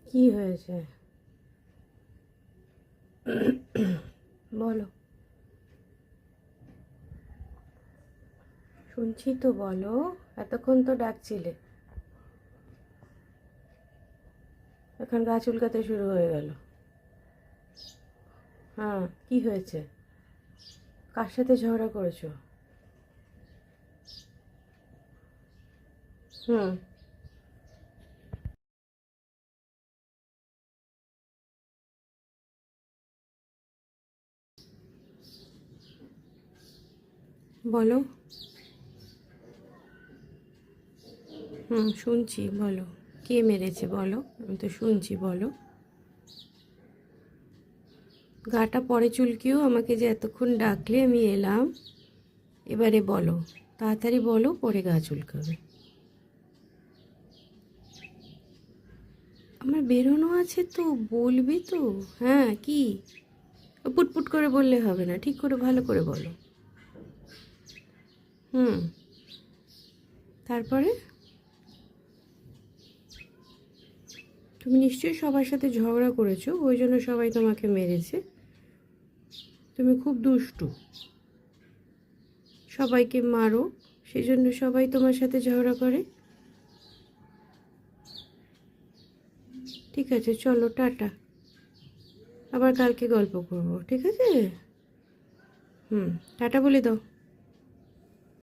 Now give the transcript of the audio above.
কি হয়েছে বলো। শুনছি তো, বলো। এতক্ষণ তো ডাকছিলে, এখন গা চুলকাতে শুরু হয়ে গেল। হ্যাঁ, কি হয়েছে? কার সাথে ঝগড়া করেছো? হুম, বলো। হুম, শুনছি, বলো। কে মেরেছে বলো, আমি তো শুনছি, বলো। গাটা পরে চুলকিও, আমাকে যে এতক্ষণ ডাকলে আমি এলাম। এবারে বলো, তাড়াতাড়ি বলো, পরে গা চুলকাবে। আমার বেরোনো আছে তো, বলবি তো। হ্যাঁ, কি? পুটপুট করে বললে হবে না, ঠিক করে ভালো করে বলো। হুম, তারপরে? তুমি নিশ্চয়ই সবার সাথে ঝগড়া করেছো, ওই জন্য সবাই তোমাকে মেরেছে। তুমি খুব দুষ্টু, সবাইকে মারো, সেই জন্য সবাই তোমার সাথে ঝগড়া করে। ঠিক আছে, চলো, টাটা। আবার কালকে গল্প করবো, ঠিক আছে? হুম, টাটা বলে দাও।